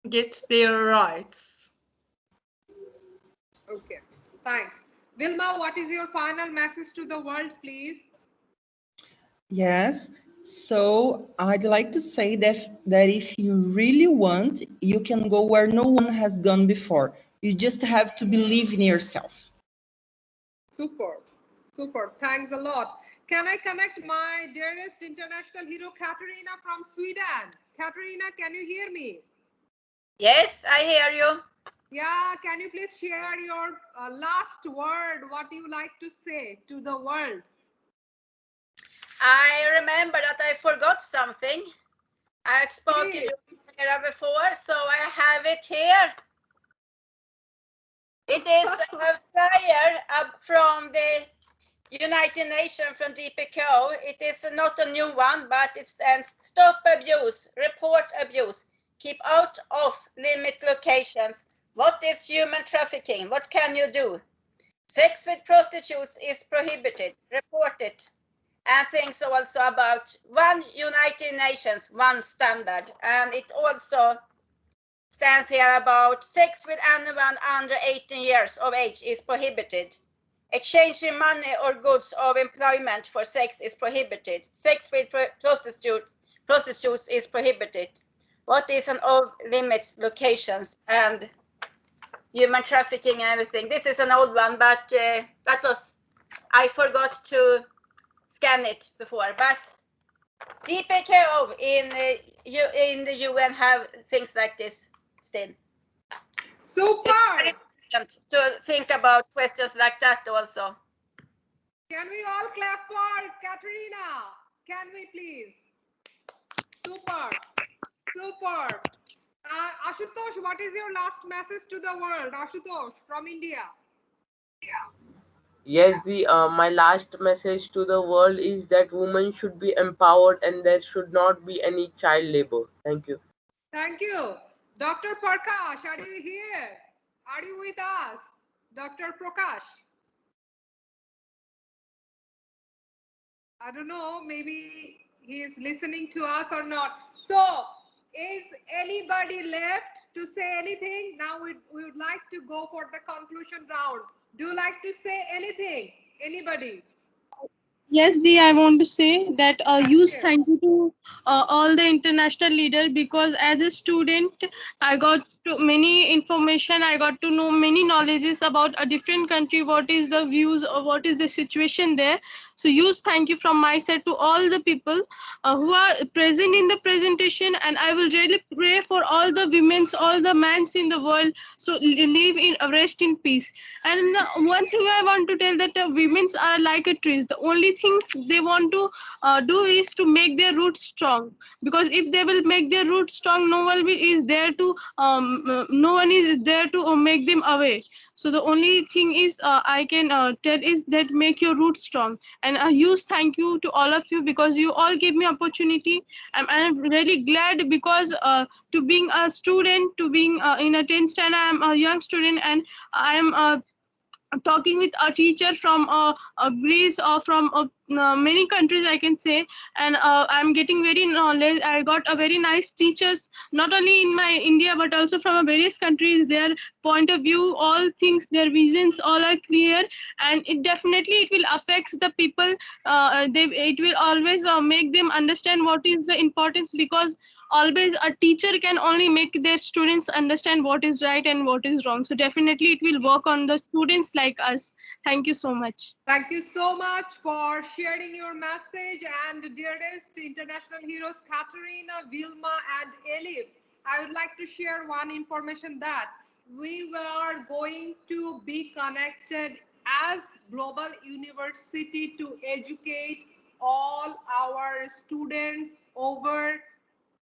get their rights. Okay, thanks. Vilma, what is your final message to the world, please? Yes. So I'd like to say that if you really want, you can go where no one has gone before. You just have to believe in yourself. Super, super. Thanks a lot. Can I connect my dearest international hero, Katerina from Sweden? Katerina, can you hear me? Yes, I hear you. Yeah, can you please share your last word, what you like to say to the world? I remember that I forgot something. I've spoken Please. here before, so I have it here. It is a flyer up from the United Nations from DPKO. It is not a new one, but it stands Stop Abuse, Report Abuse, Keep Out of Limit Locations. What is human trafficking? What can you do? Sex with prostitutes is prohibited. Report it. And things also about one United Nations, one standard. And it also stands here about sex with anyone under 18 years of age is prohibited. Exchanging money or goods of employment for sex is prohibited. Sex with prostitutes is prohibited. What is an off limits locations and human trafficking and everything? This is an old one, but I forgot to scan it before. But DPKO in the UN have things like this still. Super. It's very important to think about questions like that also. Can we all clap for Katerina? Can we please? Super. Super. Ashutosh, what is your last message to the world? Ashutosh from India. Yes, the my last message to the world is that women should be empowered and there should not be any child labor. Thank you. Thank you. Dr. Prakash, are you here? Are you with us? Dr. Prakash. I don't know, maybe he is listening to us or not. So, is anybody left to say anything? Now we would like to go for the conclusion round. Do you like to say anything? Anybody? Yes, Dee, I want to say that use Kashmir. thank you to all the international leaders, because as a student, I got many information. I got to know many knowledges about a different country. What is the views or what is the situation there? So use thank you from my side to all the people who are present in the presentation, and I will really pray for all the women's, all the men's in the world. So live in rest in peace. And one thing I want to tell that women's are like a trees. The only things they want to do is to make their roots strong, because if they will make their roots strong, is there to no one is there to make them away. So the only thing is I can tell is that make your roots strong. And use thank you to all of you, because you all gave me opportunity. I'm really glad, because to being a student, to being in a 10th standard, I'm a young student, and I'm talking with a teacher from Greece or from many countries, I can say. And I'm getting very knowledge. I got a very nice teachers, not only in my India but also from various countries. Their point of view, all things, their visions, all are clear. And it definitely it will affect the people. It will always make them understand what is the importance, because always a teacher can only make their students understand what is right and what is wrong. So definitely it will work on the students like us. Thank you so much. Thank you so much for sharing your message. And dearest international heroes, Katerina, Vilma, and Elif, I would like to share one information that we were going to be connected as Global University to educate all our students over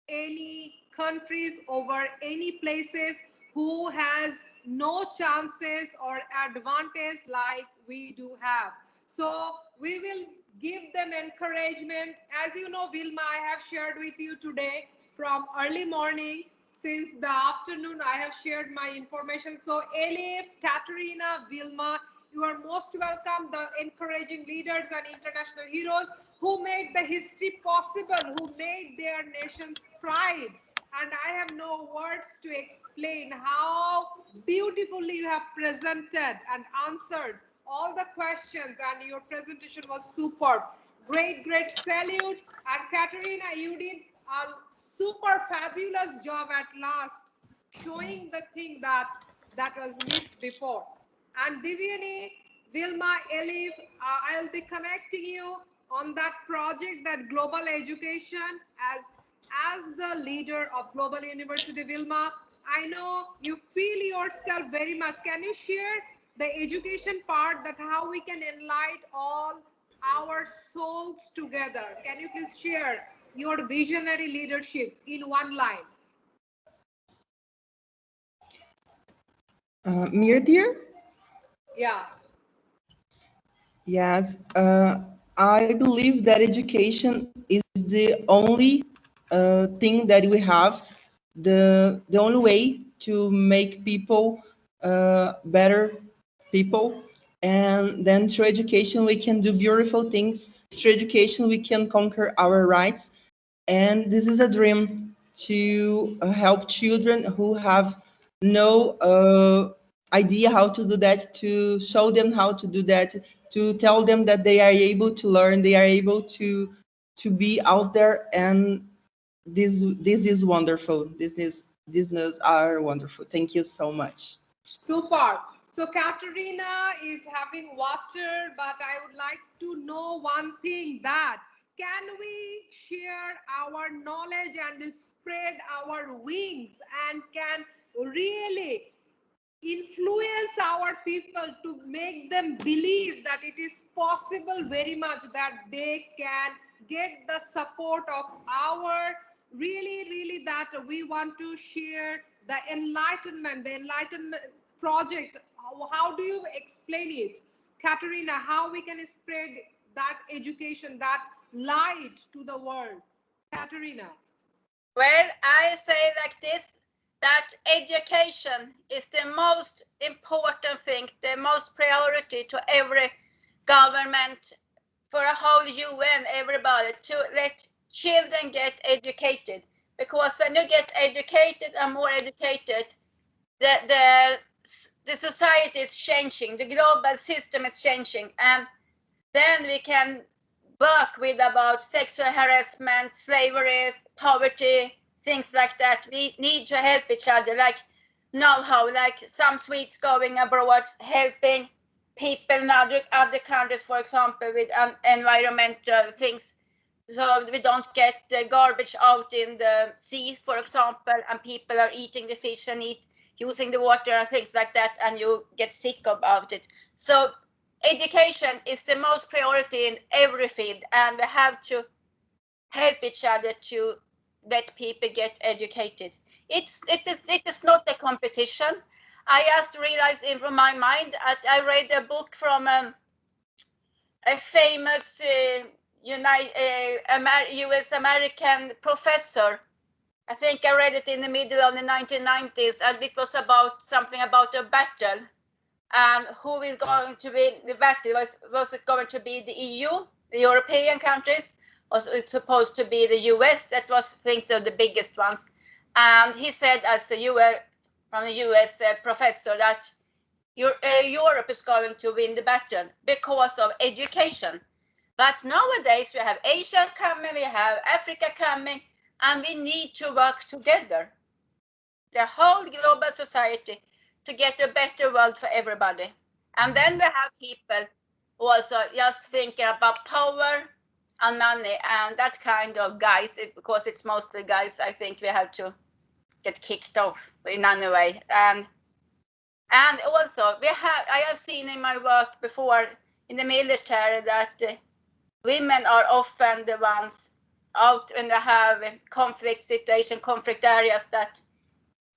any countries, over any places who has no chances or advantage like we do have. So we will give them encouragement. As you know, Vilma, I have shared with you today from early morning. Since the afternoon I have shared my information. So Elif, Katerina, Vilma, you are most welcome, the encouraging leaders and international heroes who made the history possible, who made their nation's pride. and I have no words to explain how beautifully you have presented and answered all the questions, and your presentation was superb. Great, great salute. And Katerina, you did a super fabulous job at last, showing the thing that was missed before. And Divyani, Vilma, Elif, I'll be connecting you on that project, that global education, as the leader of Global University Vilma. I know you feel yourself very much. Can you share the education part, that how we can enlighten all our souls together? Can you please share your visionary leadership in one line? Mir dear? Yeah. Yes, I believe that education is the only thing that we have, the only way to make people better people. And then through education, we can do beautiful things. Through education, we can conquer our rights. And this is a dream to help children who have no idea how to do that, to show them how to do that, to tell them that they are able to learn, they are able to be out there. And this is wonderful. These news are wonderful. Thank you so much. Super. So Katerina is having water, but I would like to know one thing, that can we share our knowledge and spread our wings, and can really influence our people to make them believe that it is possible very much, that they can get the support of our really that we want to share the enlightenment project. How do you explain it, Katerina, how we can spread that education, that light to the world? Katerina. Well, I say like this, that education is the most important thing, the most priority to every government, for a whole UN, everybody, to let children get educated. Because when you get educated and more educated, the society is changing, the global system is changing, and then we can work with about sexual harassment, slavery, poverty, things like that. We need to help each other, like know-how, like some Swedes going abroad, helping people in other countries, for example, with environmental things. So we don't get the garbage out in the sea, for example, and people are eating the fish and using the water and things like that, and you get sick about it. So education is the most priority in every field, and we have to help each other to let people get educated. It is not a competition. I just realized in my mind that I read a book from a famous US American professor. I think I read it in the middle of the 1990s, and it was about something about a battle. And who is going to win the battle? Was it going to be the EU, the European countries? Was it supposed to be the US? That was, I think, the biggest ones. And he said, as a from the US professor, that Europe is going to win the battle because of education. But nowadays we have Asia coming, we have Africa coming, and we need to work together, the whole global society, to get a better world for everybody. And then we have people who also just thinking about power and money, and that kind of guys, because it's mostly guys, I think we have to get kicked off in any way. And also I have seen in my work before in the military that women are often the ones out when they have conflict situation, conflict areas, that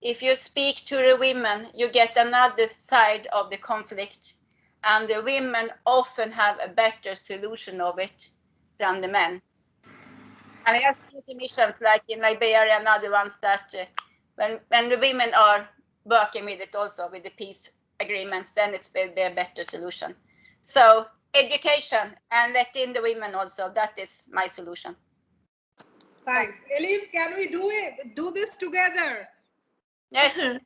if you speak to the women, you get another side of the conflict, and the women often have a better solution of it than the men. And I have seen the missions like in Liberia and other ones that when the women are working with it also, with the peace agreements, then it will be a better solution. So education and let in the women also, that is my solution. Thanks. Elif, can we do this together? Yes.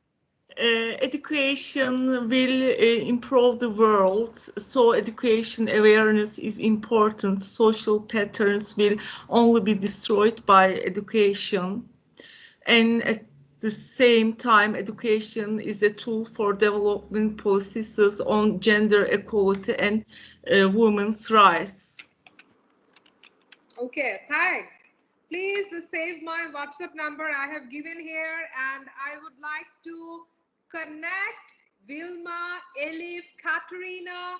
Education will improve the world, so education awareness is important. Social patterns will only be destroyed by education, and at the same time, education is a tool for developing policies on gender equality and women's rights. Okay, thanks. Please save my WhatsApp number I have given here, and I would like to connect Vilma, Elif, Katerina,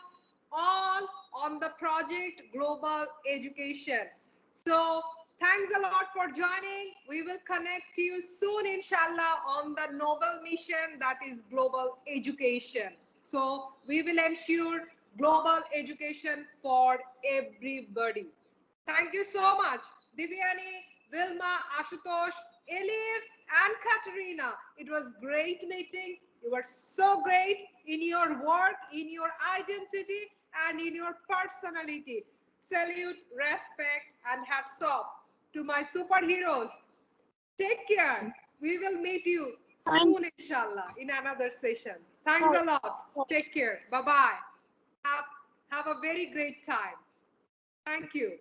all on the project Global Education. So thanks a lot for joining. We will connect you soon, inshallah, on the noble mission that is global education. So we will ensure global education for everybody. Thank you so much, Divyani, Vilma, Ashutosh, Elif, and Katerina. It was great meeting. You were so great in your work, in your identity, and in your personality. Salute, respect, and hats off to my superheroes. Take care. We will meet you soon, inshallah, in another session. Thanks a lot. Take care. Bye-bye. Have a very great time. Thank you.